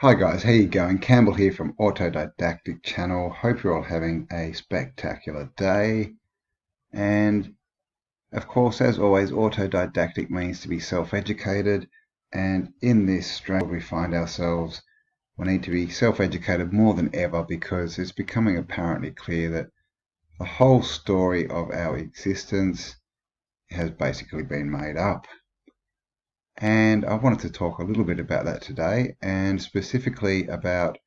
Hi guys, how you going? Campbell here from Autodidactic Channel. Hope you're all having a spectacular day. And of course, as always, autodidactic means to be self-educated. And in this struggle we find ourselves, we need to be self-educated more than ever because it's becoming apparently clear that the whole story of our existence has basically been made up. And I wanted to talk a little bit about that today, and specifically about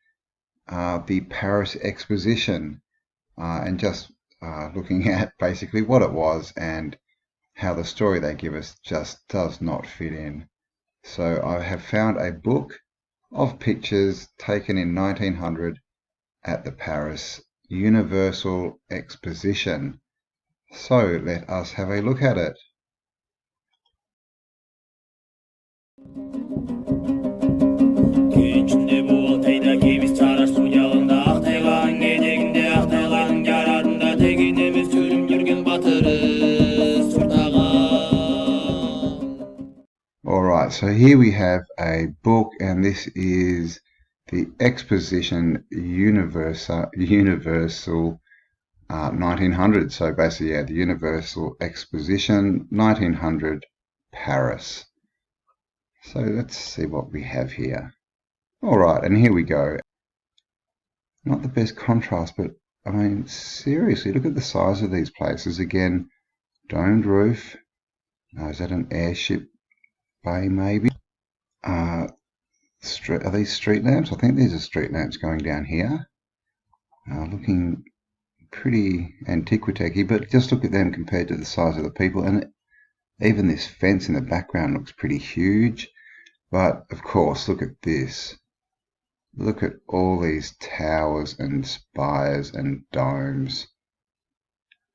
the Paris Exposition, and just looking at basically what it was and how the story they give us just does not fit in. So I have found a book of pictures taken in 1900 at the Paris Universal Exposition. So let us have a look at it. Keyinçinde bu oltayda kemiz çarar su yağında Aqtaylan geceginde Aqtaylan yararında Teginemiz çölüm yürgen batırız Alright, so here we have a book, and this is the Exposition Universal 1900. So basically, yeah, the Universal Exposition 1900 Paris. So let's see what we have here. Alright, and here we go. Not the best contrast, but I mean, seriously, look at the size of these places. Again, domed roof. Is that an airship bay maybe? Are these street lamps? I think these are street lamps going down here. Looking pretty antiquitechy, but just look at them compared to the size of the people, and even this fence in the background looks pretty huge. But of course, look at this. Look at all these towers and spires and domes,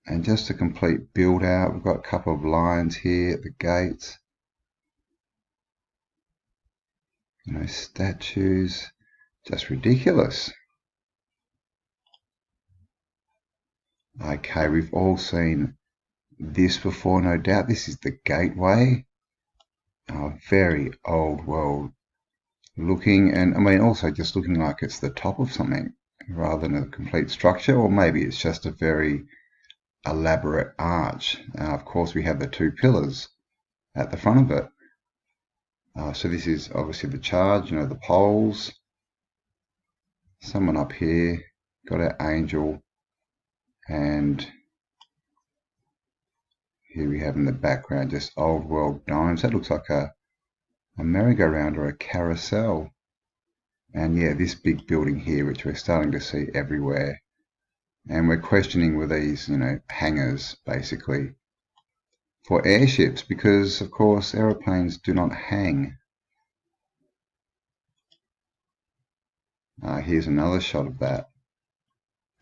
and just a complete build out. We've got a couple of lines here at the gates, you know, statues, just ridiculous. Okay, we've all seen this before, no doubt. This is the gateway. Very old world looking, and I mean also just looking like it's the top of something rather than a complete structure, or maybe it's just a very elaborate arch. Of course, we have the two pillars at the front of it. So this is obviously the charge, you know, the poles. Someone up here, got our angel, and here we have in the background just old world domes. That looks like a merry-go-round or a carousel. And yeah, this big building here, which we're starting to see everywhere. And we're questioning with these, you know, hangars basically for airships, because of course aeroplanes do not hang. Here's another shot of that.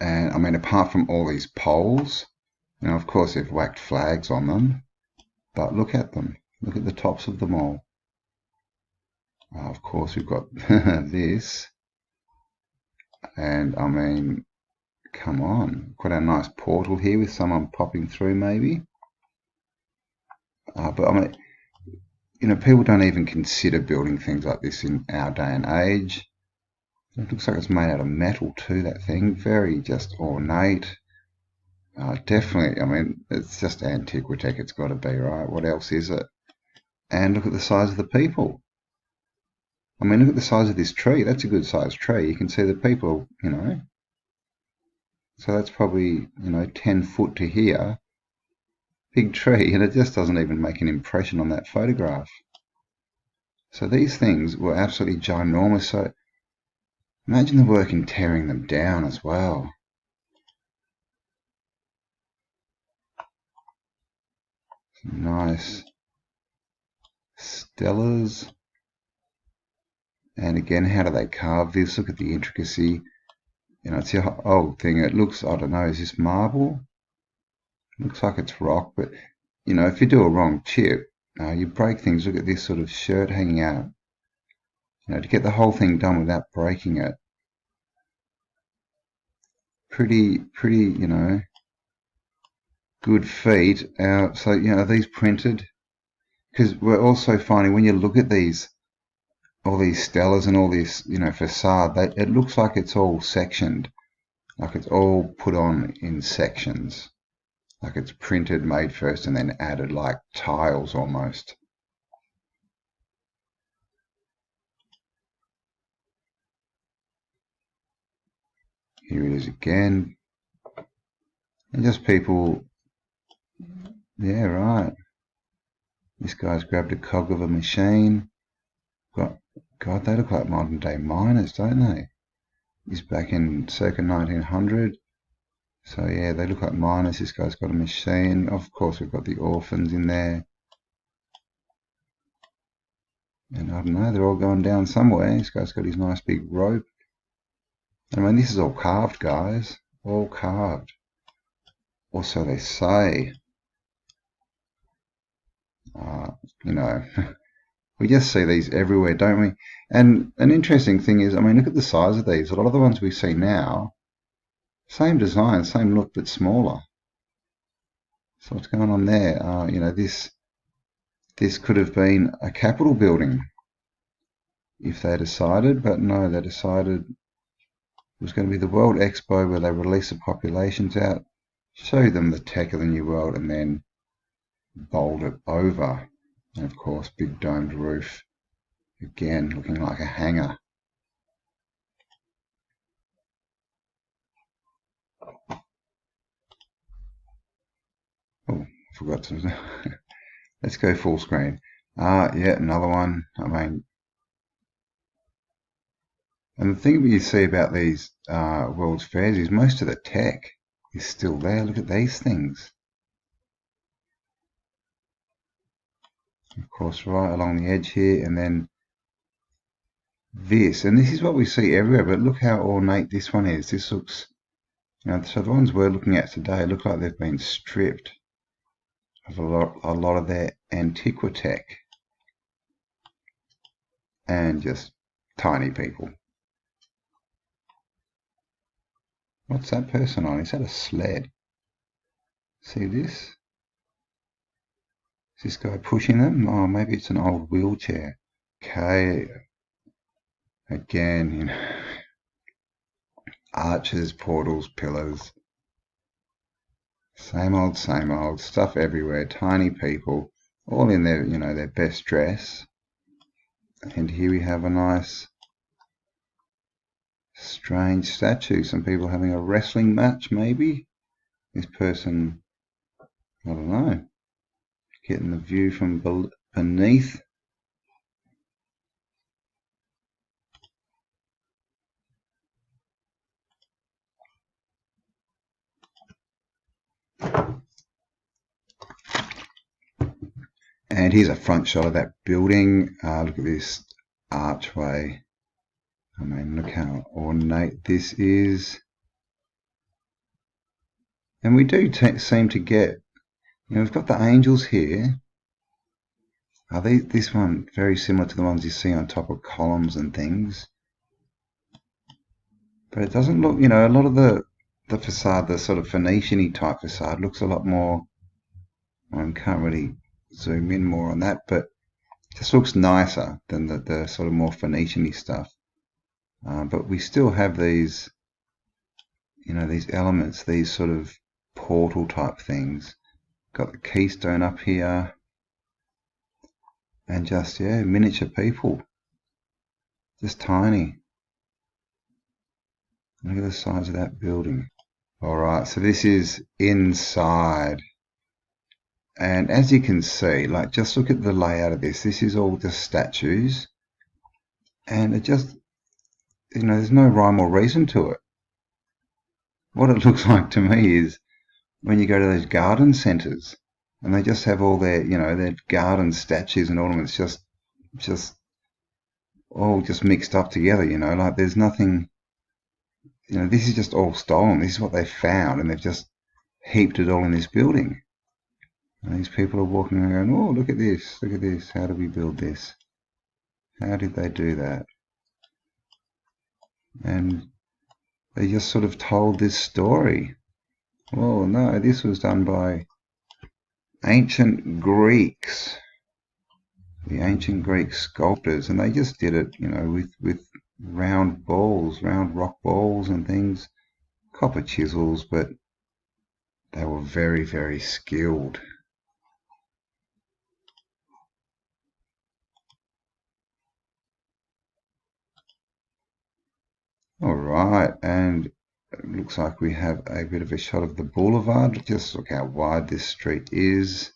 And I mean, apart from all these poles, you know, of course they've whacked flags on them, but look at them. Look at the tops of them all. Of course we've got this, and I mean, come on, got a nice portal here with someone popping through maybe. But I mean, you know, people don't even consider building things like this in our day and age. It looks like it's made out of metal too, that thing. Very just ornate. Definitely, I mean, it's just antiquitech, it's got to be, right? What else is it? And look at the size of the people. I mean, look at the size of this tree. That's a good sized tree. You can see the people, you know. So that's probably, you know, 10 foot to here. Big tree, and it just doesn't even make an impression on that photograph. So these things were absolutely ginormous. So imagine the work in tearing them down as well. Nice stellas. And again, how do they carve this? Look at the intricacy. You know, it's the old thing. It looks, I don't know, is this marble? It looks like it's rock, but, you know, if you do a wrong chip, you break things. Look at this sort of shirt hanging out. You know, to get the whole thing done without breaking it. Pretty, you know, good feat. So, you know, are these printed? Because we're also finding when you look at these all these stelas and all this, facade, it looks like it's all sectioned, like it's all put on in sections, like it's printed, made first, and then added like tiles almost. Here it is again. And just people, yeah, right. This guy's grabbed a cog of a machine. God, they look like modern day miners, don't they? He's back in circa 1900. So yeah, they look like miners. This guy's got a machine. Of course, we've got the orphans in there. And I don't know, they're all going down somewhere. This guy's got his nice big rope. I mean, this is all carved, guys. All carved. Or so they say. We just see these everywhere, don't we? And an interesting thing is, I mean, look at the size of these. A lot of the ones we see now, same design, same look, but smaller. So what's going on there? This could have been a Capitol building if they decided, but no, they decided it was going to be the World Expo where they release the populations out, show them the tech of the new world, and then bold it over. And of course, big domed roof, again looking like a hangar. Oh, I forgot to. Let's go full screen. Yeah, another one. I mean, and the thing you see about these World's Fairs is most of the tech is still there. Look at these things. Of course, right along the edge here, and then this. And this is what we see everywhere, but look how ornate this one is. This looks, so the ones we're looking at today look like they've been stripped of a lot of their antiquitech. And just tiny people. What's that person on? Is that a sled? See this? Is this guy pushing them? Oh, maybe it's an old wheelchair. Okay. Again, arches, portals, pillars. Same old stuff everywhere. Tiny people, all in their, their best dress. And here we have a nice, strange statue. Some people having a wrestling match, maybe. This person, I don't know, getting the view from beneath. And here's a front shot of that building. Look at this archway. I mean, look how ornate this is. And we do seem to get, we've got the angels here. This one very similar to the ones you see on top of columns and things. But it doesn't look, a lot of the facade, the sort of Phoenician-y type facade looks a lot more, I can't really zoom in more on that, but it just looks nicer than the sort of more Phoenician-y stuff. But we still have these, these elements, these sort of portal type things. Got the keystone up here. And just, miniature people. Just tiny. Look at the size of that building. Alright, so this is inside. And as you can see, just look at the layout of this. This is all just statues. And it just, there's no rhyme or reason to it. What it looks like to me is when you go to those garden centres and they just have all their, their garden statues and ornaments just all just mixed up together, like there's nothing, this is just all stolen. This is what they found and they've just heaped it all in this building. And these people are walking around going, oh, look at this, how did we build this? How did they do that? And they just sort of told this story. Oh no, this was done by ancient Greeks. the ancient Greek sculptors, and they just did it, you know, with round balls, round rock balls and things, copper chisels, but they were very, very skilled. All right, and it looks like we have a bit of a shot of the boulevard. Just look how wide this street is.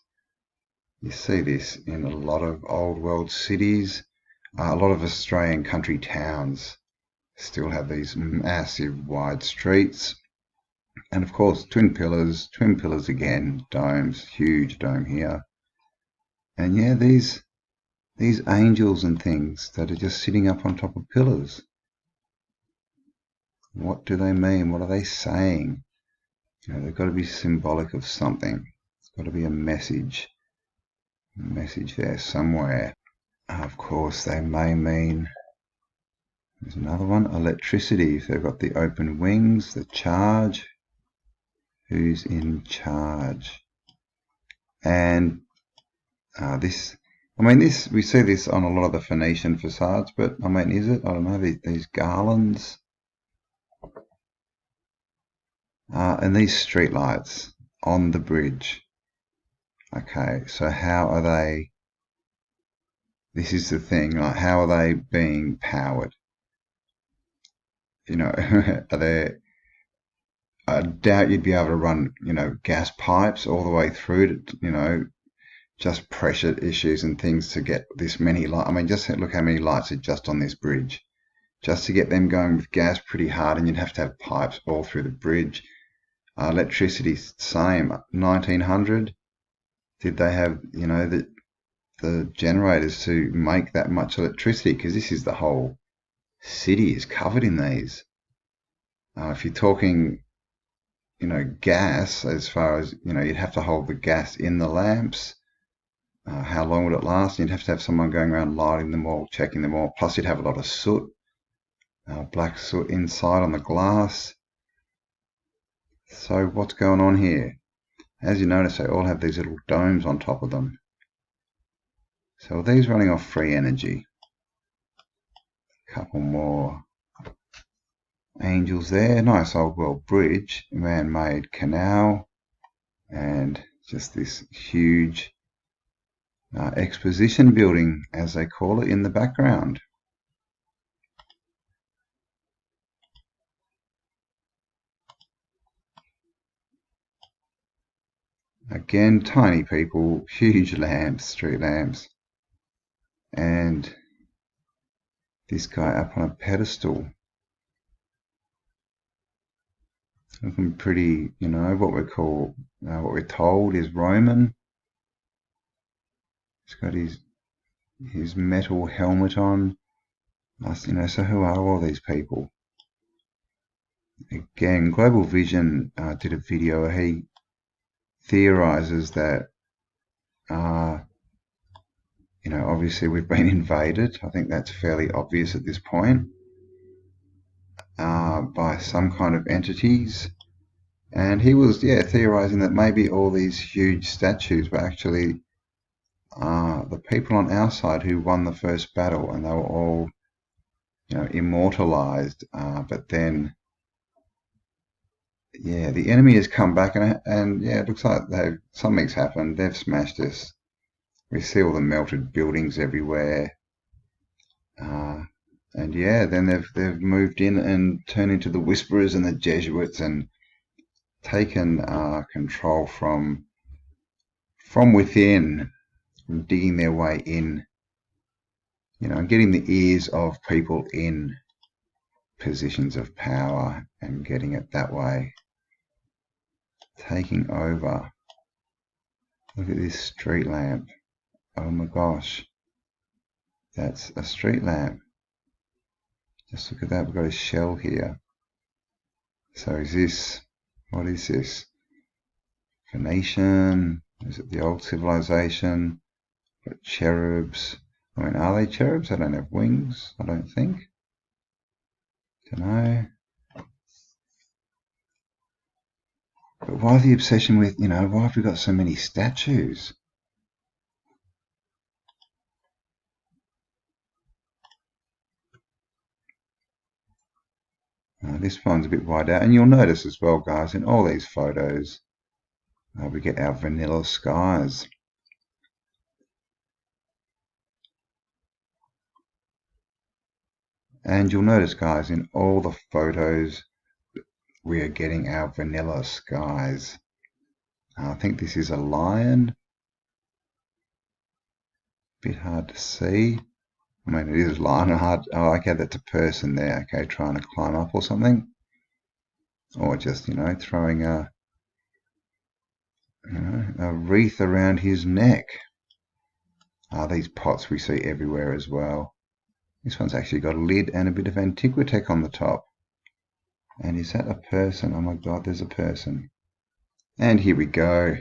You see this in a lot of old world cities. A lot of Australian country towns still have these massive wide streets. And of course, twin pillars again, domes, huge dome here. And yeah, these angels and things that are just sitting up on top of pillars. What do they mean? What are they saying? You know, they've got to be symbolic of something. It's got to be a message there somewhere. Of course, they may mean, there's another one, electricity. If they've got the open wings, the charge, who's in charge? And this, I mean, this, we see this on a lot of the Phoenician facades, but I mean, is it? I don't know, these garlands. And these street lights on the bridge. Okay, so how are they, this is the thing, like how are they being powered? You know, are there, I doubt you'd be able to run, you know, gas pipes all the way through to, you know, just pressure issues and things to get this many lights. I mean, just look how many lights are just on this bridge. Just to get them going with gas pretty hard, and you'd have to have pipes all through the bridge. Electricity, same. 1900, did they have, you know, the generators to make that much electricity? Because this is the whole city is covered in these. If you're talking, you know, gas, as far as, you know, you'd have to hold the gas in the lamps. How long would it last? You'd have to have someone going around lighting them all, checking them all. Plus, you'd have a lot of soot, black soot inside on the glass. So what's going on here? As you notice, they all have these little domes on top of them. So are these running off free energy? A couple more angels there. Nice old world bridge, man-made canal, and just this huge exposition building, as they call it, in the background. Again, tiny people, huge lamps, street lamps, and this guy up on a pedestal. Looking pretty, you know, what we're told is Roman. He's got his metal helmet on. You know, so who are all these people? Again, Global Vision did a video where he theorizes that, you know, obviously we've been invaded. I think that's fairly obvious at this point, by some kind of entities. And he was, yeah, theorizing that maybe all these huge statues were actually the people on our side who won the first battle, and they were all, you know, immortalized. But then, yeah, the enemy has come back, and yeah, it looks like something's happened. They've smashed us. We see all the melted buildings everywhere. And yeah, then they've moved in and turned into the Whisperers and the Jesuits and taken control from within, digging their way in, you know, and getting the ears of people in positions of power and getting it that way, taking over. Look at this street lamp. Oh my gosh, that's a street lamp. Just look at that, we've got a shell here. So what is this? Phoenician? Is it the old civilization? Got cherubs. I mean, are they cherubs? They don't have wings, I don't think. Don't know. But why the obsession with, you know, why have we got so many statues? this one's a bit wide out. And you'll notice as well, guys, in all these photos, we get our vanilla skies. And you'll notice, guys, in all the photos, we are getting our vanilla skies. I think this is a lion. Bit hard to see. I mean, it is lion hard. Oh, okay, that's a person there. Okay, trying to climb up or something, or just throwing a wreath around his neck. These pots we see everywhere as well. This one's actually got a lid and a bit of Antiquitech on the top. And is that a person? Oh my God, there's a person. And here we go.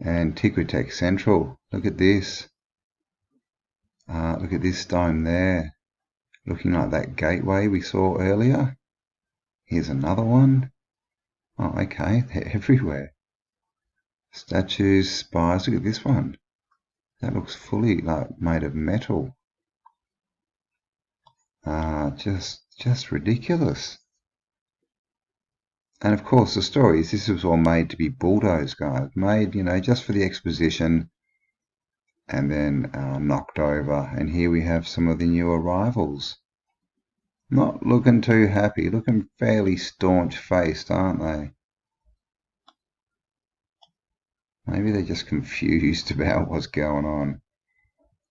Antiquitech Central. Look at this. Look at this stone there. Looking like that gateway we saw earlier. Here's another one. Oh, okay, they're everywhere. Statues, spires. Look at this one. That looks fully like made of metal. Just ridiculous. And of course, the story is this was all made to be bulldozed, guys. Made, just for the exposition, and then knocked over. And here we have some of the new arrivals. Not looking too happy, looking fairly staunch-faced, aren't they? Maybe they're just confused about what's going on.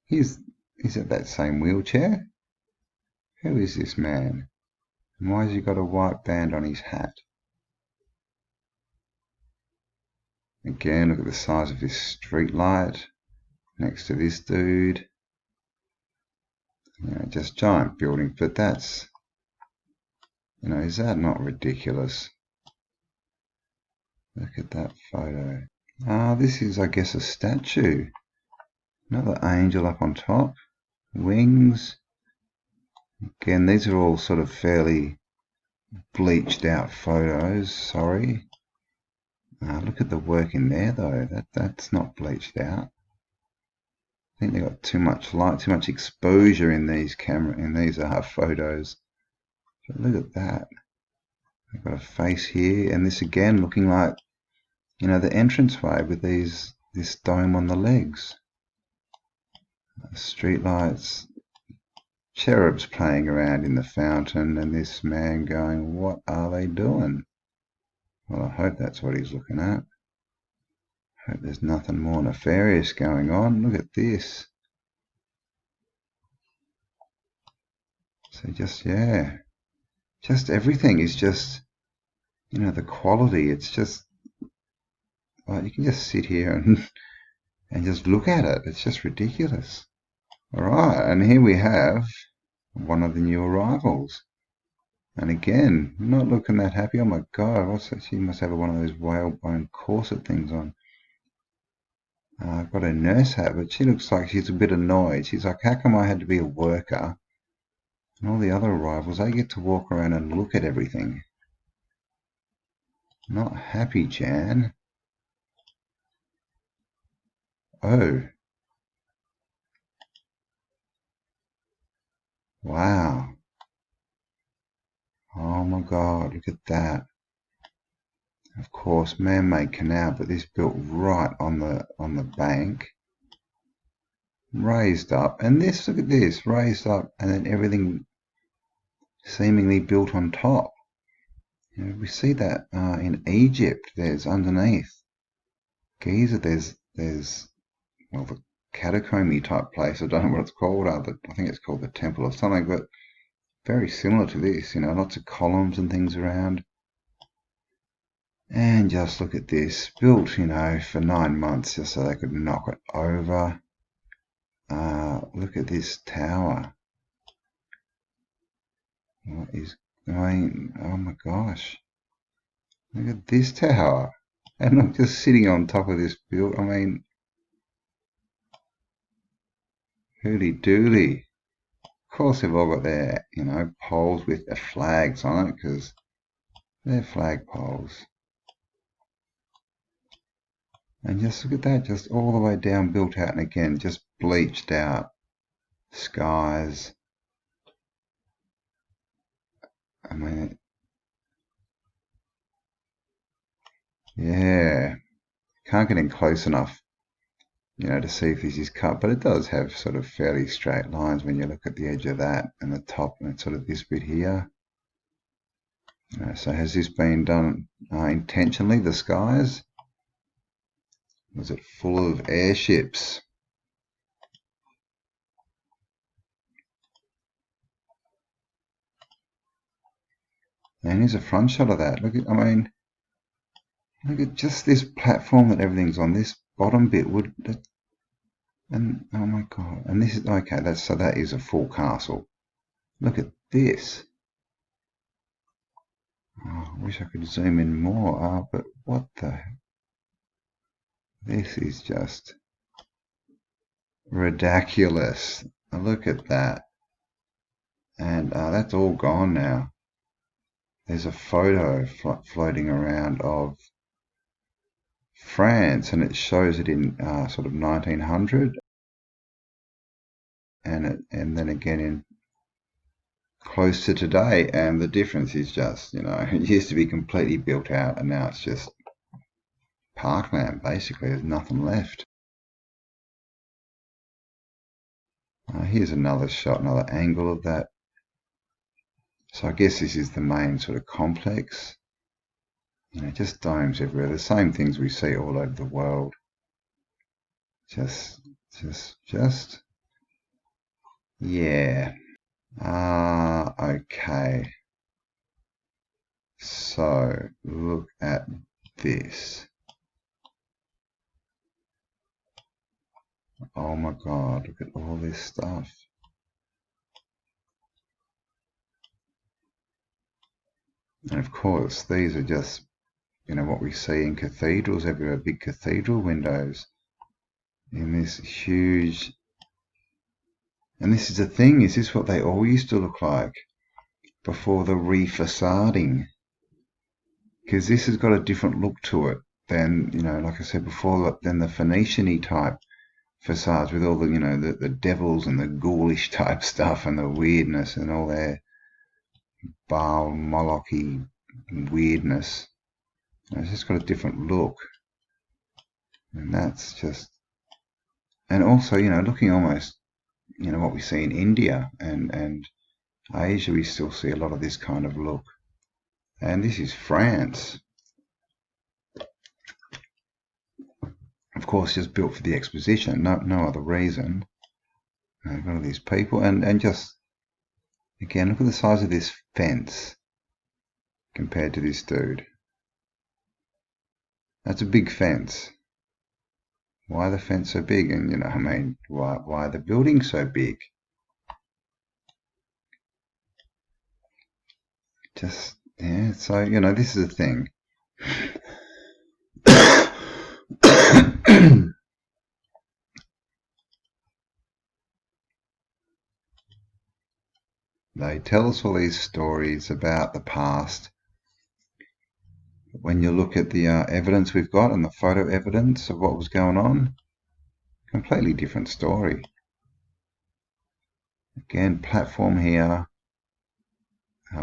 Is it that same wheelchair? Who is this man? And why has he got a white band on his hat? Again, look at the size of this street light next to this dude. Just giant buildings, but that's, is that not ridiculous? Look at that photo. This is, I guess, a statue. Another angel up on top. Wings. Again, these are all sort of fairly bleached out photos, sorry. Look at the work in there though, that's not bleached out. I think they've got too much light, too much exposure in these photos. But look at that. They've got a face here, and this again looking like, the entranceway with this dome on the legs. Street lights. Cherubs playing around in the fountain, and this man going, what are they doing? Well, I hope that's what he's looking at. I hope there's nothing more nefarious going on. Look at this. So just everything is just, the quality. It's just, well, you can just sit here and just look at it. It's just ridiculous. All right, and here we have one of the new arrivals. And again, not looking that happy. Oh my God, what's that? She must have one of those whalebone corset things on. I've got a nurse hat, but she looks like she's a bit annoyed. She's like, how come I had to be a worker? And all the other arrivals, they get to walk around and look at everything. Not happy, Jan. Oh. Wow. Oh my God, look at that. Of course, man-made canal, but this built right on the bank. Raised up, and this, look at this, raised up, and then everything seemingly built on top. We see that in Egypt. There's underneath Giza. There's well, the catacomb type place. I don't know what it's called. I think it's called the temple or something, but very similar to this. Lots of columns and things around. And just look at this, built, for 9 months just so they could knock it over. Look at this tower. What is going? Oh my gosh! Look at this tower, and I'm just sitting on top of this build. I mean, hooly dooly. Of course, they've all got their, poles with their flags on it because they're flag poles. And just look at that, just all the way down, built out, and again, just bleached out skies. I mean, yeah, can't get in close enough, you know, to see if this is cut, but it does have sort of fairly straight lines when you look at the edge of that and the top and sort of this bit here. So has this been done intentionally, the skies? Was it full of airships? And here's a front shot of that. Look at, I mean, look at just this platform that everything's on. This bottom bit would, and oh my god! And this is okay. That's so that is a full castle. Look at this. Oh, I wish I could zoom in more. But what the? This is just ridiculous. Look at that. And that's all gone now. There's a photo floating around of France, and it shows it in sort of 1900, and then again in close to today. And the difference is just, you know, it used to be completely built out, and now it's just parkland. Basically, there's nothing left. Here's another shot, another angle of that. So I guess this is the main sort of complex. You know, just domes everywhere. The same things we see all over the world. Just, yeah. Okay. So look at this. Oh my God, look at all this stuff. And of course, these are just, you know, what we see in cathedrals everywhere, big cathedral windows in this huge. And this is the thing, is this what they all used to look like before the refacading? Because this has got a different look to it than, you know, like I said before, than the Phoenician-y type facades with all the, you know, the devils and the ghoulish type stuff and the weirdness and all their Baal Moloch-y weirdness. It's just got a different look, and that's just, and also, you know, looking almost, you know, what we see in India and Asia, we still see a lot of this kind of look. And this is France, of course, just built for the exposition, no other reason. Got all these people, and just again, look at the size of this fence compared to this dude. That's a big fence. Why the fence so big? And, you know, I mean, why the building so big? Just, yeah, so, you know, this is the thing. They tell us all these stories about the past. When you look at the evidence we've got and the photo evidence of what was going on, completely different story. Again, platform here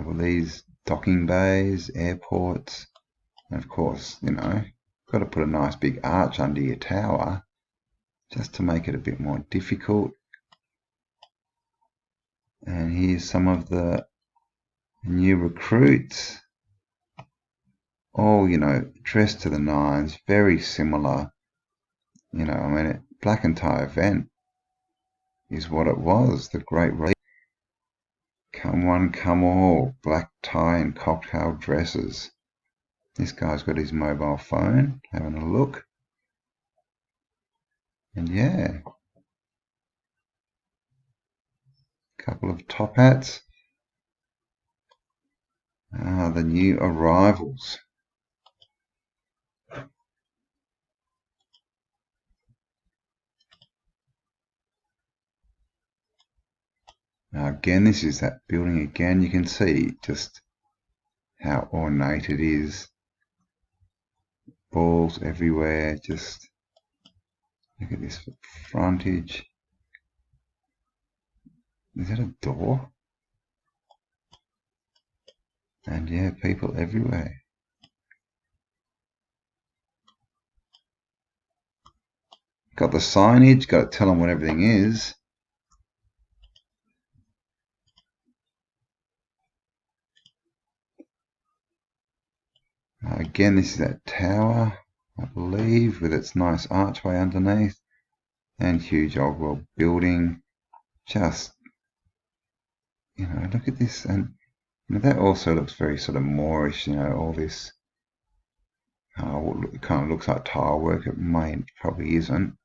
with these docking bays, airports, and of course, you know, got to put a nice big arch under your tower just to make it a bit more difficult. And here's some of the new recruits, all, you know, dressed to the nines, very similar. You know, I mean, black and tie event is what it was, the Great Reset. Come one, come all, black tie and cocktail dresses. This guy's got his mobile phone, having a look. And yeah, a couple of top hats. The new arrivals. Now again, this is that building again. You can see just how ornate it is. Balls everywhere. Just look at this frontage. Is that a door? And yeah, people everywhere. Got the signage, got to tell them what everything is. Again, this is that tower, I believe, with its nice archway underneath and huge old world building. Just, look at this. And that also looks very sort of Moorish, all this kind of looks like tile work. It probably isn't.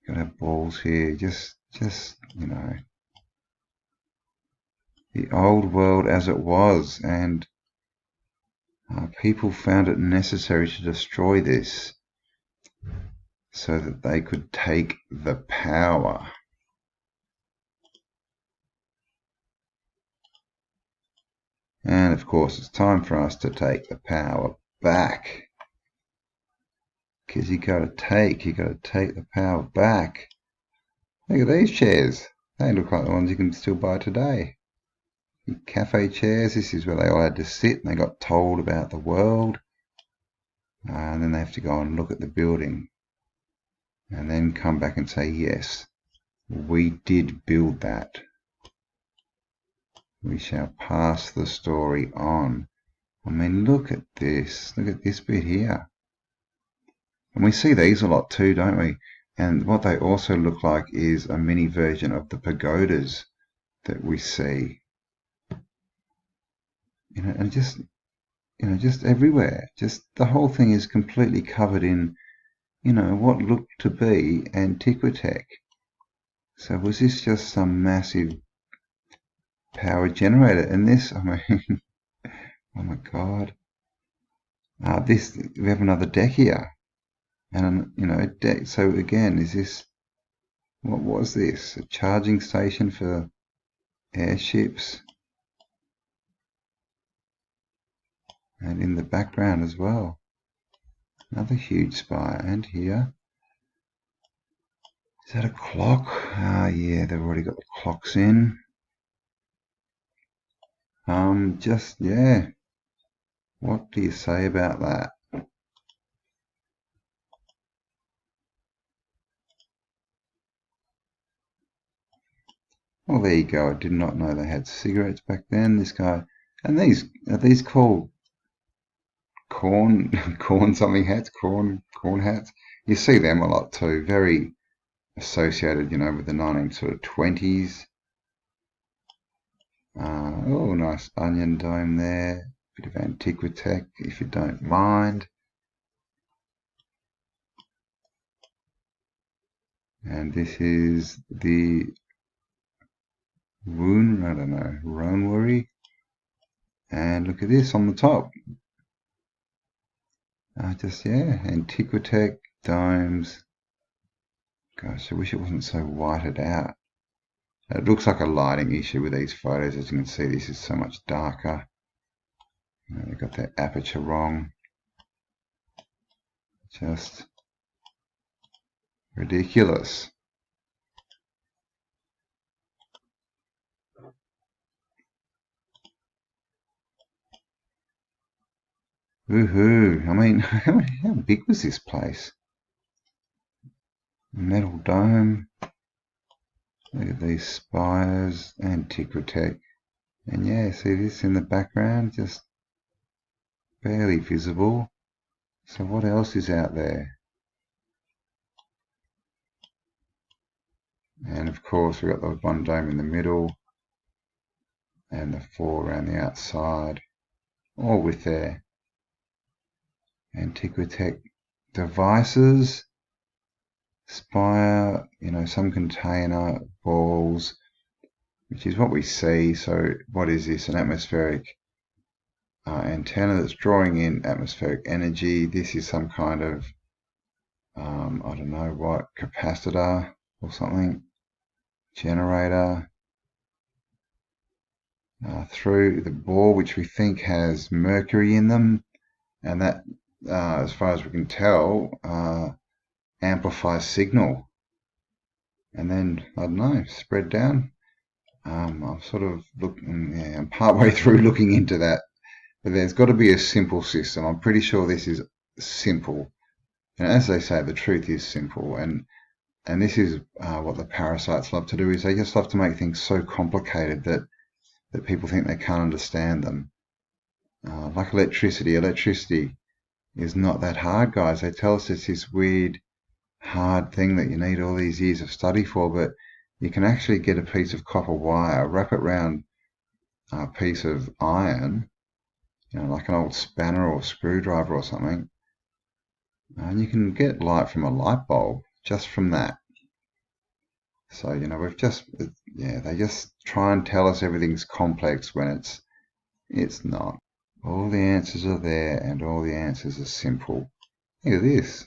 Got our balls here, just the old world as it was, and people found it necessary to destroy this so that they could take the power. And of course, it's time for us to take the power back. Because you got to take the power back. Look at these chairs. They look like the ones you can still buy today. Cafe chairs, this is where they all had to sit and they got told about the world. And then they have to go and look at the building. And then come back and say, yes, we did build that. We shall pass the story on. I mean, look at this. Look at this bit here. And we see these a lot too, don't we? And what they also look like is a mini version of the pagodas that we see. And just everywhere. Just the whole thing is completely covered in, what looked to be Antiquitech. So was this just some massive power generator? And this, I mean, oh my God. We have another deck here. And, a deck. So again, is this, what was this? A charging station for airships? And in the background as well. Another huge spire. And here. Is that a clock? Yeah, they've already got the clocks in. Yeah. What do you say about that? Well, there you go. I did not know they had cigarettes back then. This guy, and are these called corn something hats? Corn hats. You see them a lot too. Very associated, with the 1920s. Oh, nice onion dome there. Bit of Antiquitech, if you don't mind. And this is the Roanworry. And look at this on the top. Antiquitech domes. Gosh, I wish it wasn't so whited out. It looks like a lighting issue with these photos. As you can see, this is so much darker. They've got their aperture wrong. Just ridiculous. Woohoo! I mean, how big was this place? Metal dome. Look at these spires, Antiquitech. And yeah, see this in the background, just barely visible. So what else is out there? And of course we've got the one dome in the middle and the four around the outside, all with their Antiquitech devices. Spire, some container, balls, which is what we see. So what is this? An atmospheric antenna that's drawing in atmospheric energy. This is some kind of, I don't know what, capacitor or something, generator. Through the ball, which we think has mercury in them, and that, as far as we can tell, amplifies signal. And then, I don't know, spread down. I'm sort of I'm partway through looking into that, but there's got to be a simple system. I'm pretty sure this is simple. And as they say, the truth is simple. And this is what the parasites love to do, is they just love to make things so complicated that people think they can't understand them. Like electricity. Electricity is not that hard, guys. They tell us it's this weird, hard thing that you need all these years of study for, but you can actually get a piece of copper wire, wrap it around a piece of iron, like an old spanner or screwdriver or something, and you can get light from a light bulb just from that. So, we've just, they just try and tell us everything's complex when it's not. All the answers are there, and all the answers are simple. Look at this.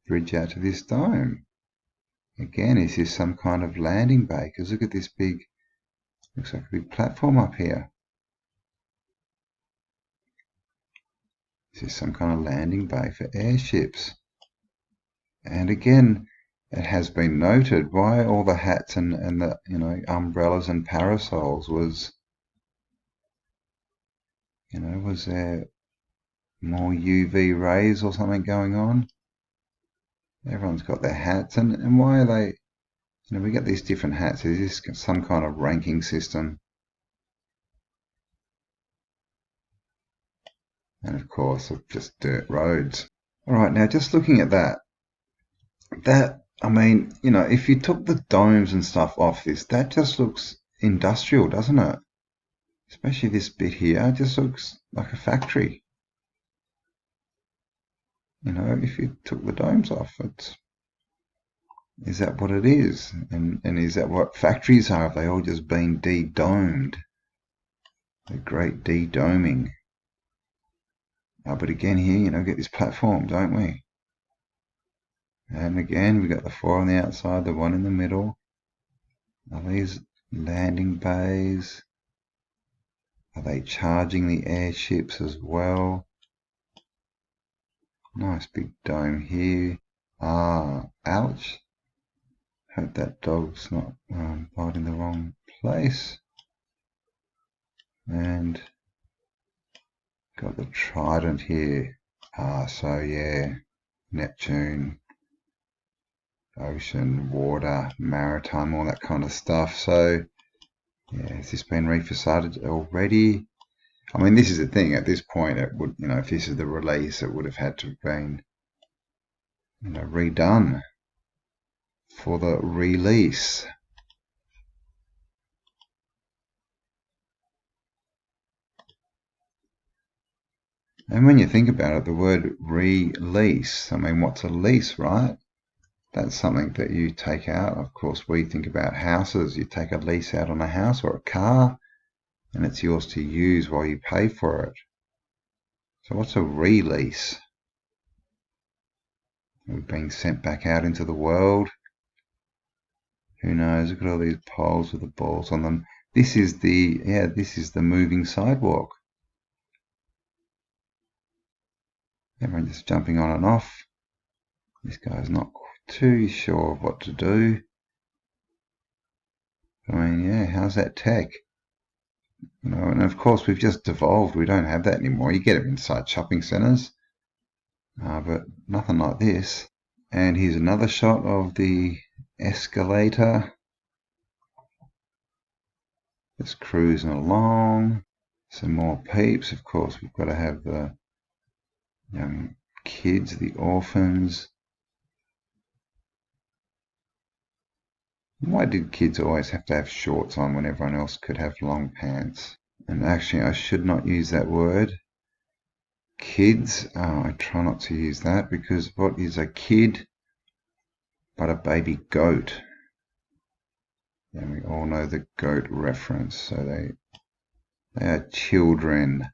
Bridge out to this dome. Again, is this some kind of landing bay? Because look at this big, looks like a big platform up here. Is this some kind of landing bay for airships? And again, it has been noted why all the hats and the umbrellas and parasols was was there more UV rays or something going on? Everyone's got their hats, and why are they, we get these different hats. Is this some kind of ranking system? And of course, just dirt roads. All right, now just looking at that, I mean, if you took the domes and stuff off this, that just looks industrial, doesn't it? Especially this bit here, it just looks like a factory. If you took the domes off, is that what it is? And is that what factories are? Have they all just been de-domed? The great de-doming. But again here, get this platform, don't we? And again, we got the 4 on the outside, the 1 in the middle. Are these landing bays? Are they charging the airships as well? Nice big dome here. Ouch. Hope that dog's not biting the wrong place. And got the trident here. So yeah, Neptune, ocean, water, maritime, all that kind of stuff. So yeah, has this been refacade already? I mean, this is the thing. At this point, it would, if this is the release, it would have had to have been, redone for the release. And when you think about it, the word release, I mean, what's a lease, right? That's something that you take out. Of course, we think about houses. You take a lease out on a house or a car, and it's yours to use while you pay for it. So what's a release? We're being sent back out into the world. Who knows? Look at all these poles with the balls on them. This is the moving sidewalk. Everyone just jumping on and off. This guy's not too sure of what to do. I mean, yeah, how's that tech? And of course we've just devolved. We don't have that anymore. You get it inside shopping centres, but nothing like this. And here's another shot of the escalator. Just cruising along. Some more peeps. Of course, we've got to have the young kids, the orphans. Why did kids always have to have shorts on when everyone else could have long pants? And actually, I should not use that word. Kids, I try not to use that, because what is a kid but a baby goat? And we all know the goat reference, so they are children.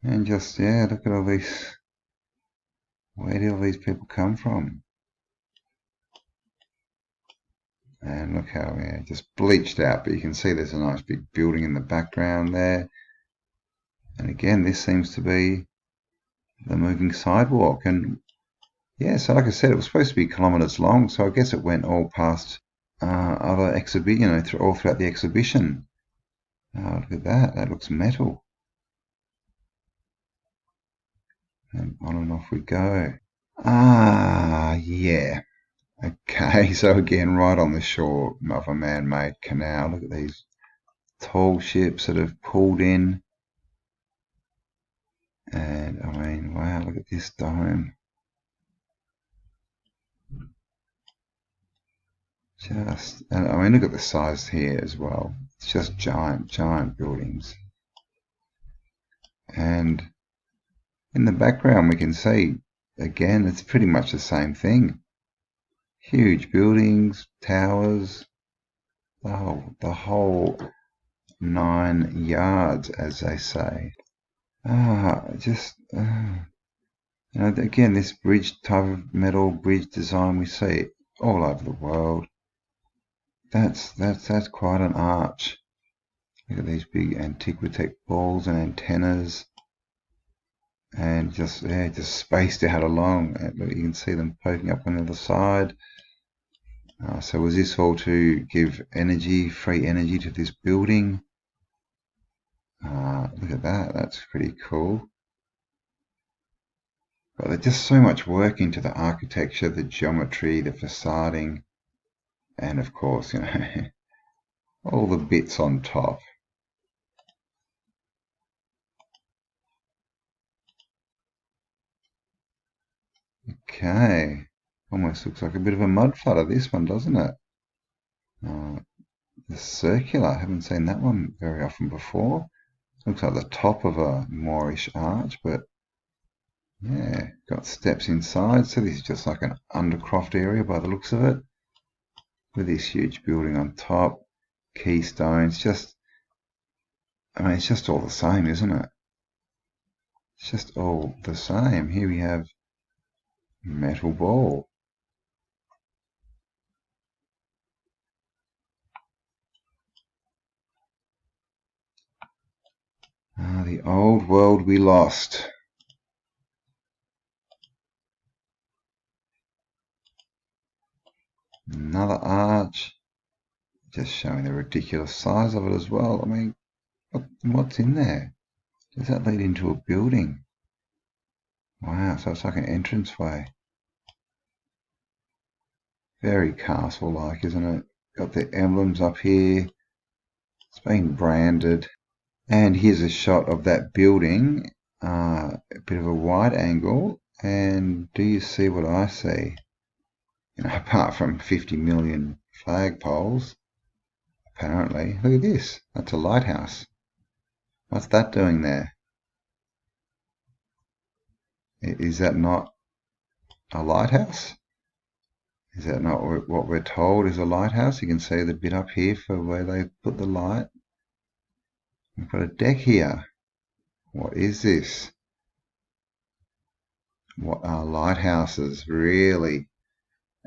And just, yeah, look at all these. Where did all these people come from? And look how, yeah, just bleached out, but you can see there's a nice big building in the background there. And again, this seems to be the moving sidewalk. And yeah, so like I said, it was supposed to be kilometers long, so I guess it went all past other exhibition, all throughout the exhibition. Look at that. That looks metal. And on and off we go. Yeah. Okay, so again, right on the shore of a man-made canal. Look at these tall ships that have pulled in. And, I mean, wow, look at this dome. And I mean, look at the size here as well. It's just giant, giant buildings. And in the background, we can see, again, it's pretty much the same thing. Huge buildings, towers, the whole 9 yards, as they say. Again, this bridge type of metal bridge design, we see all over the world. That's quite an arch. Look at these big Antiquitech balls and antennas, and just spaced out along. You can see them poking up on the other side. So was this all to give free energy to this building? Look at that. That's pretty cool. But there's just so much work into the architecture, the geometry, the facading, and of course, all the bits on top. Okay, almost looks like a bit of a mud flutter, this one, doesn't it? The circular, I haven't seen that one very often before. Looks like the top of a Moorish arch, but yeah, got steps inside, so this is just like an undercroft area by the looks of it, with this huge building on top, keystones. It's just all the same, isn't it? It's just all the same. Here we have metal ball. The old world we lost. Another arch, just showing the ridiculous size of it as well. I mean, what's in there? Does that lead into a building? Wow, so it's like an entranceway. Very castle-like, isn't it? Got the emblems up here. It's been branded. And here's a shot of that building, a bit of a wide angle. And do you see what I see? Apart from 50 million flagpoles, apparently. Look at this. That's a lighthouse. What's that doing there? Is that not a lighthouse? Is that not what we're told is a lighthouse? You can see the bit up here for where they put the light. We've got a deck here. What is this? What are lighthouses, really?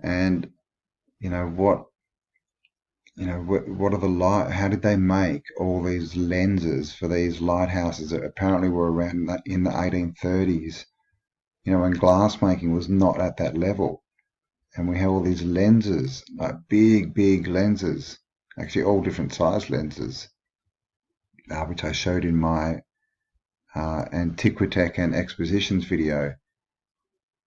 And what are the how did they make all these lenses for these lighthouses that apparently were around in the 1830s? When glassmaking was not at that level. And we have all these lenses, like big lenses, actually all different size lenses, which I showed in my Antiquitech and Expositions video.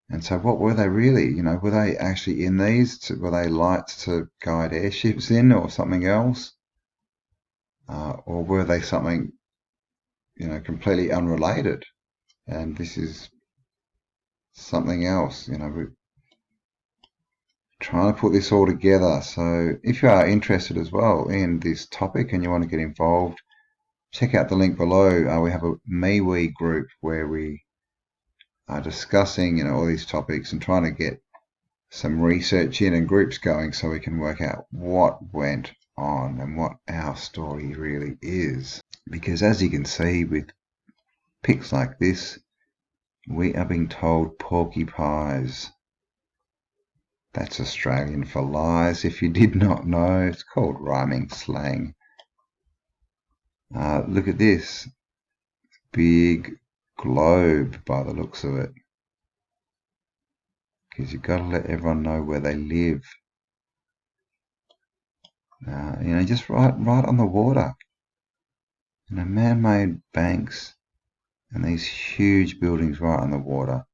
And so what were they really? Were they actually in these? Were they lights to guide airships in, or something else? Or were they something, completely unrelated? And this is something else, we're trying to put this all together. So if you are interested as well in this topic and you want to get involved, check out the link below. We have a MeWe group where we are discussing, all these topics and trying to get some research in and groups going so we can work out what went on and what our story really is. Because as you can see with pics like this, we are being told porcupines. That's Australian for lies, if you did not know. It's called rhyming slang. Look at this. Big globe by the looks of it. Because you've got to let everyone know where they live. You know, just right on the water. You know, man-made banks and these huge buildings right on the water.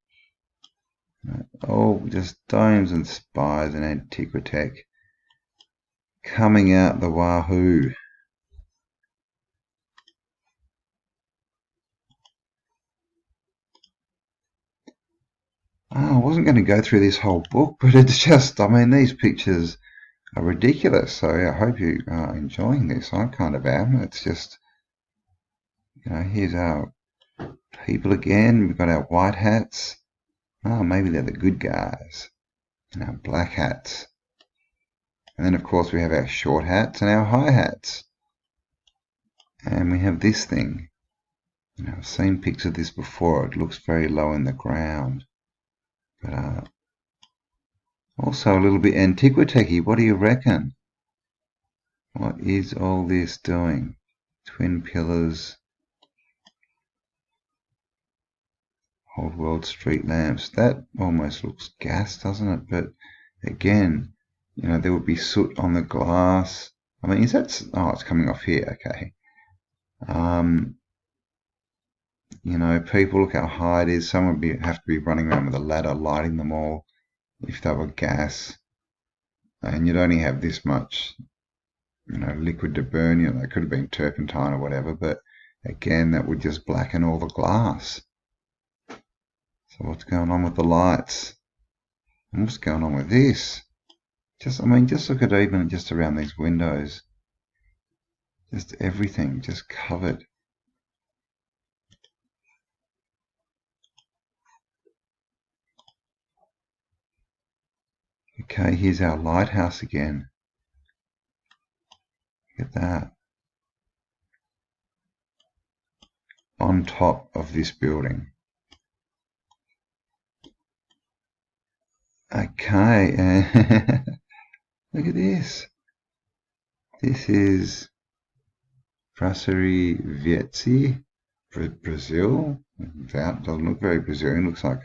Oh, just domes and spires and Antiquitech coming out the wahoo. I wasn't going to go through this whole book, but it's just, I mean, these pictures are ridiculous. So I hope you are enjoying this. I kind of am. It's just, you know, here's our people again. We've got our white hats. Oh, maybe they're the good guys. And our black hats. And then, of course, we have our short hats and our high hats. And we have this thing. You know, I've seen pics of this before. It looks very low in the ground. But also a little bit Antiquitech-y. What do you reckon? What is all this doing? Twin pillars. Old world street lamps. That almost looks gas, doesn't it? But again, you know, there would be soot on the glass. I mean, is that... Oh, it's coming off here. Okay. You know, people, look how high it is. Someone would have to be running around with a ladder lighting them all if they were gas. And you'd only have this much, you know, liquid to burn. You know, it could have been turpentine or whatever, but again, that would just blacken all the glass. So what's going on with the lights? And what's going on with this? I mean, just look at even just around these windows. Just everything, just covered. Okay, here's our lighthouse again. Look at that. On top of this building. Okay, look at this. This is Brasserie Vietzi, Brazil. That doesn't look very Brazilian. Looks like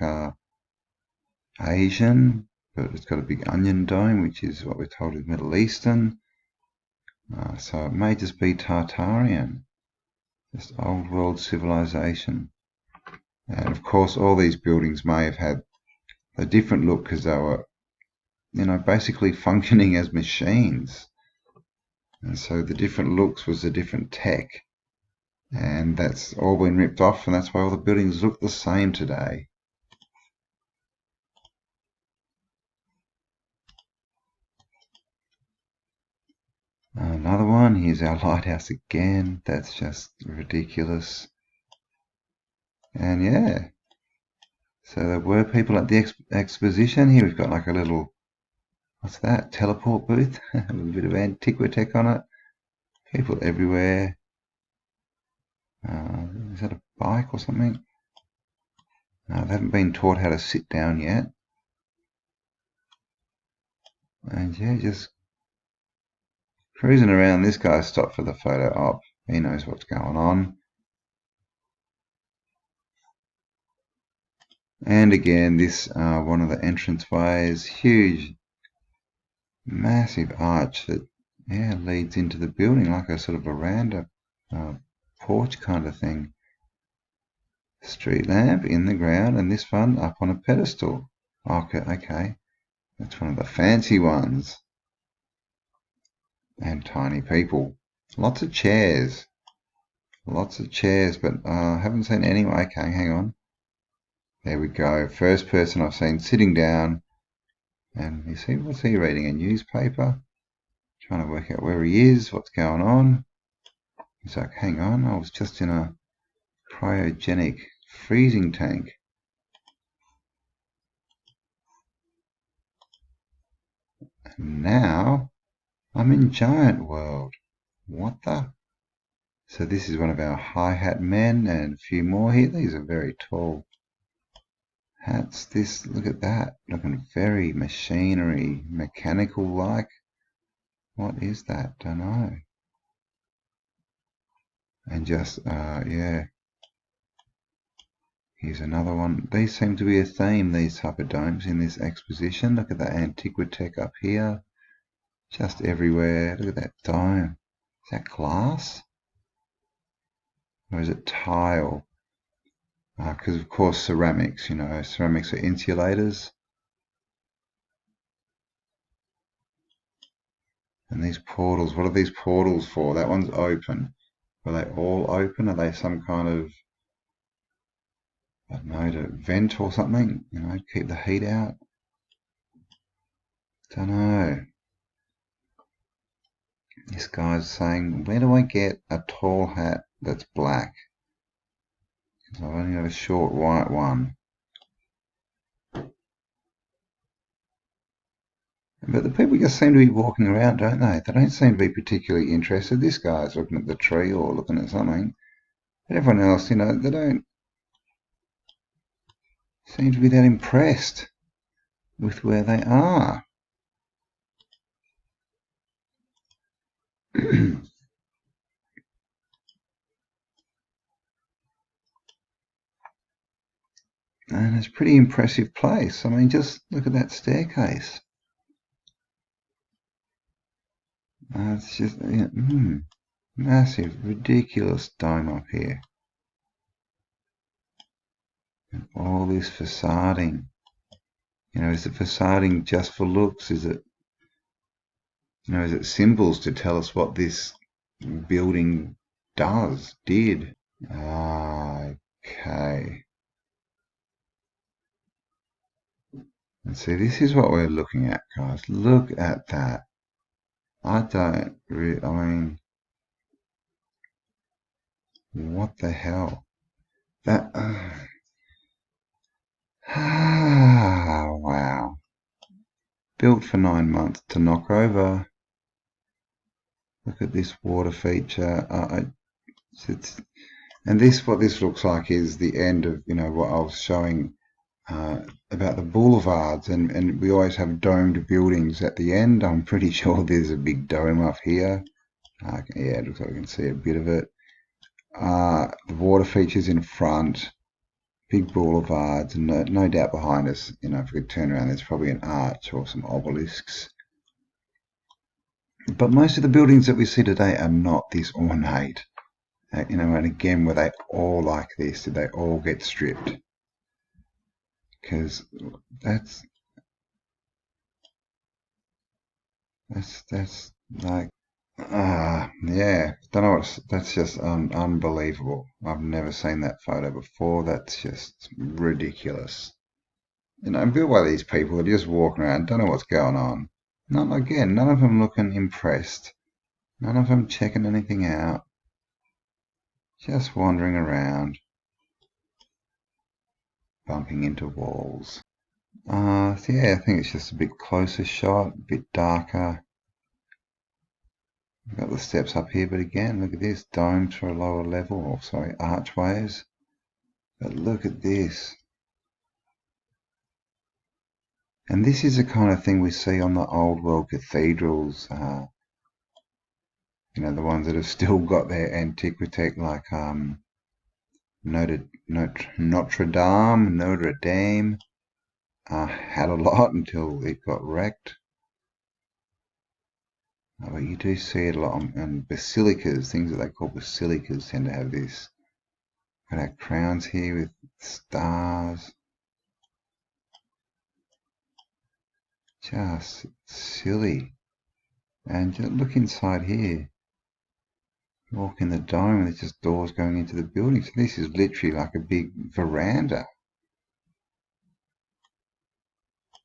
Asian, but it's got a big onion dome, which is what we're told is Middle Eastern. So it may just be Tartarian, just old world civilization. And of course, all these buildings may have had a different look because they were, you know, basically functioning as machines. And so the different looks was the different tech. And that's all been ripped off, and that's why all the buildings look the same today. Another one, here's our lighthouse again. That's just ridiculous. And yeah, so there were people at the exposition. Here we've got like a little, what's that, teleport booth? A little bit of Antiquitech on it. People everywhere. Is that a bike or something? No, they haven't been taught how to sit down yet. And yeah, just cruising around. This guy stopped for the photo op. He knows what's going on. And again, this one of the entrance ways, huge, massive arch that leads into the building like a sort of veranda, porch kind of thing. Street lamp in the ground, and this one up on a pedestal. Okay, that's one of the fancy ones. And tiny people. Lots of chairs, but I haven't seen anyone. Okay, hang on. There we go. First person I've seen sitting down. And you see, what's he reading? A newspaper? Trying to work out where he is, what's going on. He's like, hang on, I was just in a cryogenic freezing tank. And now I'm in Giant World. What the? So this is one of our hi-hat men and a few more here. These are very tall hats. Look at that. Looking very machinery, mechanical-like. What is that? Don't know. And just, yeah. Here's another one. These seem to be a theme, these type of domes in this exposition. Look at the Antiquitech up here. Just everywhere. Look at that dome. Is that glass? Or is it tile? Because of course ceramics, ceramics are insulators. And these portals, what are these portals for? That one's open. Are they all open? Are they some kind of, I don't know, to vent or something? Keep the heat out? Don't know. This guy's saying, where do I get a tall hat that's black? Because I've only got a short white one. But the people just seem to be walking around, don't they? They don't seem to be particularly interested. This guy's looking at the tree or looking at something. But everyone else, they don't seem to be that impressed with where they are. And it's a pretty impressive place. I mean, just look at that staircase. It's just massive, ridiculous dome up here. And all this facading. Is the facading just for looks? Is it symbols to tell us what this building did? Okay. And see, this is what we're looking at, guys. Look at that. I mean, what the hell? That, wow. Built for 9 months to knock over. Look at this water feature. And what this looks like is the end of, what I was showing about the boulevards, and we always have domed buildings at the end. I'm pretty sure there's a big dome up here. Yeah, it looks like we can see a bit of it. The water features in front, big boulevards, and no doubt behind us, if we could turn around, there's probably an arch or some obelisks. But most of the buildings that we see today are not this ornate. And again, were they all like this? Did they all get stripped? Because that's like, yeah, don't know that's just unbelievable. I've never seen that photo before. That's just ridiculous. Built by these people that just walking around, don't know what's going on. None of them looking impressed. None of them checking anything out. Just wandering around, bumping into walls. So yeah, I think it's just a bit closer shot, a bit darker. We've got the steps up here, but again, look at this, domes for a lower level, or sorry, archways. But look at this. And this is the kind of thing we see on the old world cathedrals, the ones that have still got their antiquity, like Notre Dame had a lot until it got wrecked. But you do see it a lot, and basilicas, things that they call basilicas, tend to have this. Got our crowns here with stars. Just silly. And just look inside here. Walk in the dome, and there's just doors going into the building. So this is literally like a big veranda.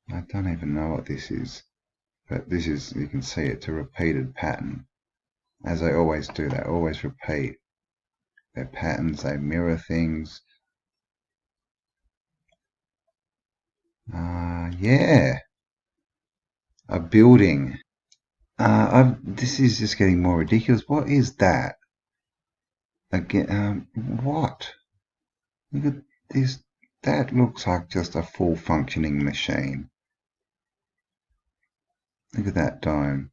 I don't even know what this is. But this is, you can see it's a repeated pattern. As they always do, they always repeat their patterns, they mirror things. Yeah. A building. This is just getting more ridiculous. What is that? Again, what? Look at this. That looks like just a full functioning machine. Look at that dome.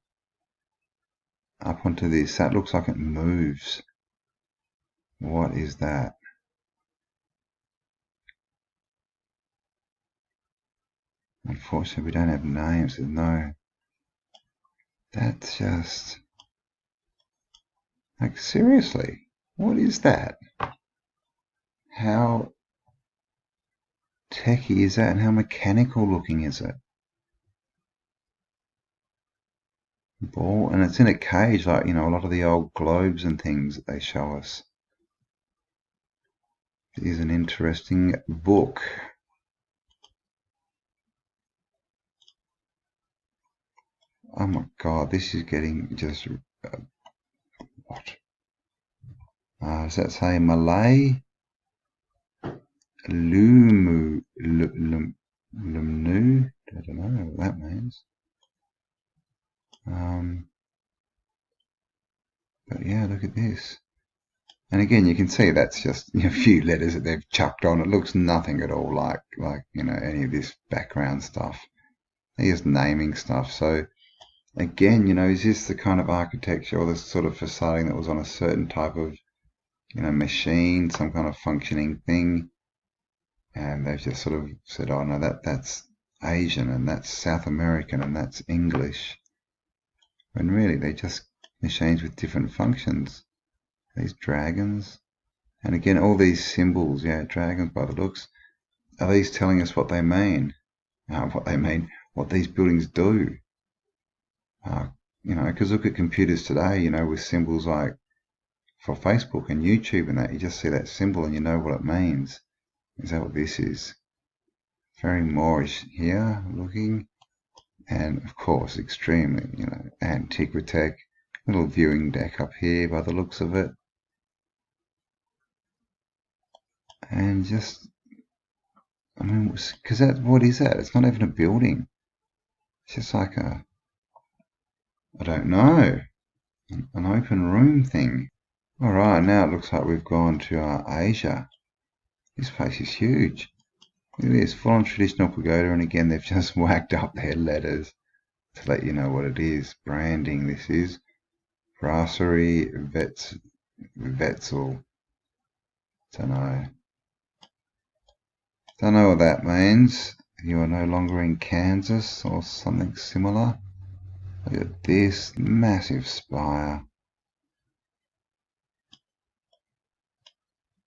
Up onto this. That looks like it moves. What is that? Unfortunately, we don't have names. There's no That's just... like, seriously, what is that? How techy is that, and how mechanical looking is it? Ball, and it's in a cage, like, you know, a lot of the old globes and things that they show us. It is an interesting book. Oh my god, this is getting just... what? Does that say Malay? Lumnu? I don't know what that means. But yeah, look at this. And again, you can see that's just a few letters that they've chucked on. It looks nothing at all like you know, any of this background stuff. They're just naming stuff. So again, you know, is this the kind of architecture or the sort of facading that was on a certain type of, you know, machine, some kind of functioning thing? And they've just sort of said, oh no, that's Asian, and that's South American, and that's English. When really they're just machines with different functions. These dragons. And again, all these symbols, yeah, dragons by the looks. Are these telling us what they mean? What these buildings do? You know, because look at computers today, you know, with symbols like for Facebook and YouTube and that, you just see that symbol and you know what it means. Is that what this is? Very Moorish here looking. And of course, extremely, you know, Antiquitech. Little viewing deck up here by the looks of it. And just, I mean, because what is that? It's not even a building. It's just like a, I don't know, an open room thing. Alright, now it looks like we've gone to Asia. This place is huge. Look at this, full-on traditional pagoda, and again they've just whacked up their letters to let you know what it is. Branding, this is. Brasserie Wetzel. Don't know what that means. You are no longer in Kansas or something similar. Look at this massive spire.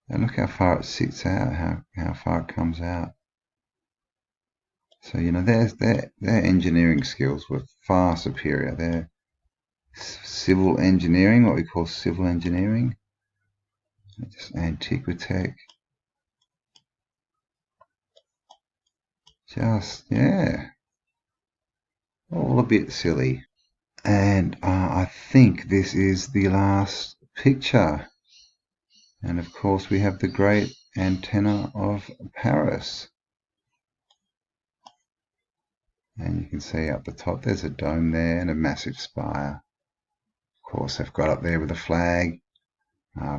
And look how far it sits out, how far it comes out. So, you know, their engineering skills were far superior. Their civil engineering, what we call civil engineering. Just Antiquitech. Just, yeah, all a bit silly. And I think this is the last picture. And of course we have the great antenna of Paris. And you can see up the top there's a dome there and a massive spire. Of course they've got up there with a flag,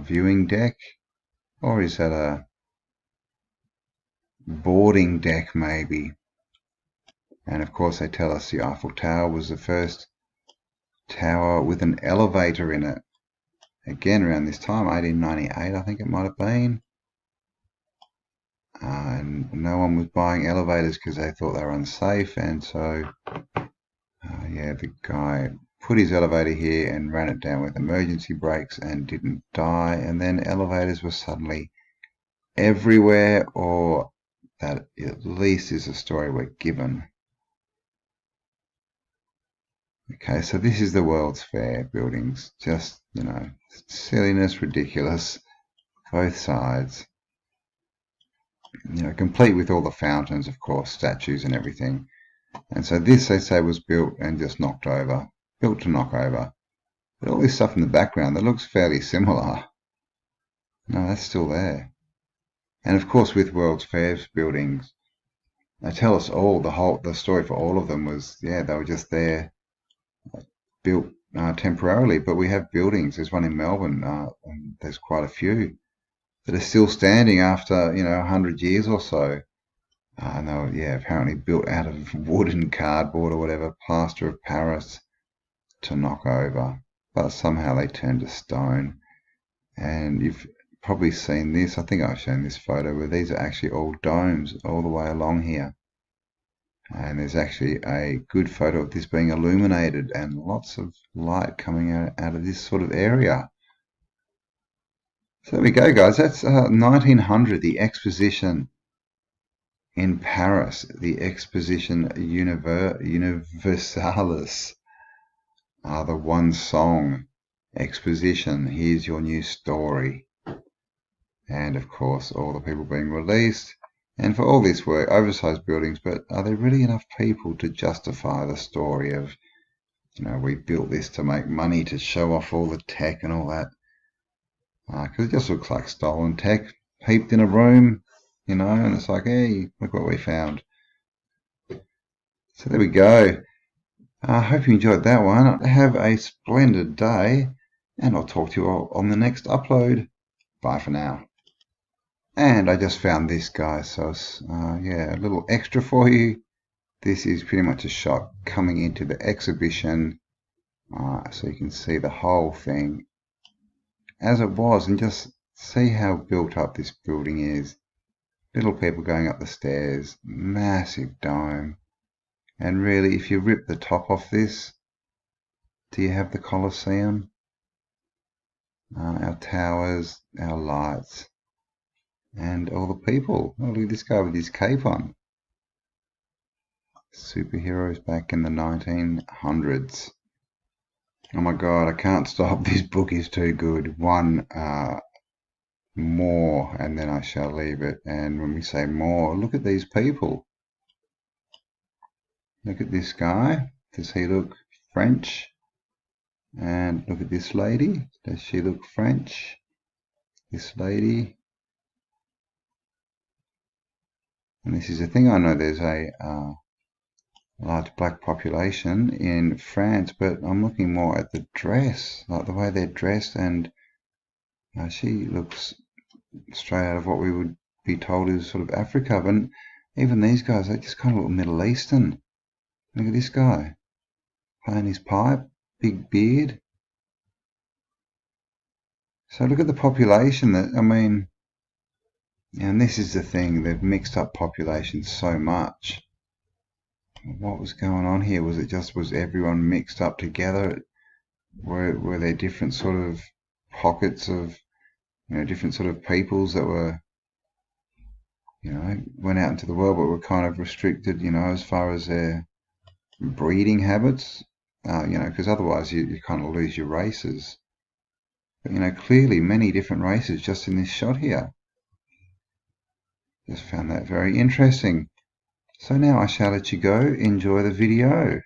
viewing deck, or is that a boarding deck maybe? And of course they tell us the Eiffel Tower was the first tower with an elevator in it. Again, around this time, 1898, I think it might have been. And no one was buying elevators because they thought they were unsafe. And so, yeah, the guy put his elevator here and ran it down with emergency brakes and didn't die. And then elevators were suddenly everywhere, or that at least is a story we're given. Okay, so this is the World's Fair buildings. Just, you know, silliness, ridiculous, both sides. You know, complete with all the fountains, of course, statues and everything. And so this, they say, was built and just knocked over. Built to knock over. But all this stuff in the background that looks fairly similar. No, that's still there. And of course, with World's Fair's buildings, they tell us all, the story for all of them was, yeah, they were just there, built temporarily. But we have buildings. There's one in Melbourne, and there's quite a few that are still standing after, you know, 100 years or so. And they were, yeah, apparently built out of wood and cardboard or whatever, plaster of Paris, to knock over. But somehow they turned to stone. And you've probably seen this. I think I've shown this photo where these are actually all domes all the way along here. And there's actually a good photo of this being illuminated and lots of light coming out of this sort of area. So there we go, guys. That's 1900, the exposition in Paris, the Exposition Universalis. The one song exposition. Here's your new story. And of course, all the people being released. And for all this work, oversized buildings, but are there really enough people to justify the story of, we built this to make money, to show off all the tech and all that? Because it just looks like stolen tech heaped in a room, and it's like, hey, look what we found. So there we go. I hope you enjoyed that one. Have a splendid day, and I'll talk to you all on the next upload. Bye for now. And I just found this, guys, so yeah, a little extra for you. This is pretty much a shot coming into the exhibition, so you can see the whole thing as it was, and just see how built up this building is. Little people going up the stairs, massive dome, and really, if you rip the top off this, do you have the Colosseum? Our towers, our lights, and all the people. Oh, look at this guy with his cape on. Superheroes back in the 1900s. Oh my god, I can't stop. This book is too good. One more, and then I shall leave it. And when we say more, look at these people. Look at this guy. Does he look French? And look at this lady. Does she look French? This lady. And this is the thing, I know there's a large black population in France, but I'm looking more at the dress, like the way they're dressed, and she looks straight out of what we would be told is sort of Africa. But even these guys, they just kind of look Middle Eastern. Look at this guy playing his pipe, big beard. So look at the population. And this is the thing, they've mixed up populations so much. What was going on here? Was everyone mixed up together? Were there different sort of pockets of, different sort of peoples that were, went out into the world, but were kind of restricted, as far as their breeding habits, because otherwise you kind of lose your races. But, clearly many different races just in this shot here. Just found that very interesting. So now I shall let you go. Enjoy the video.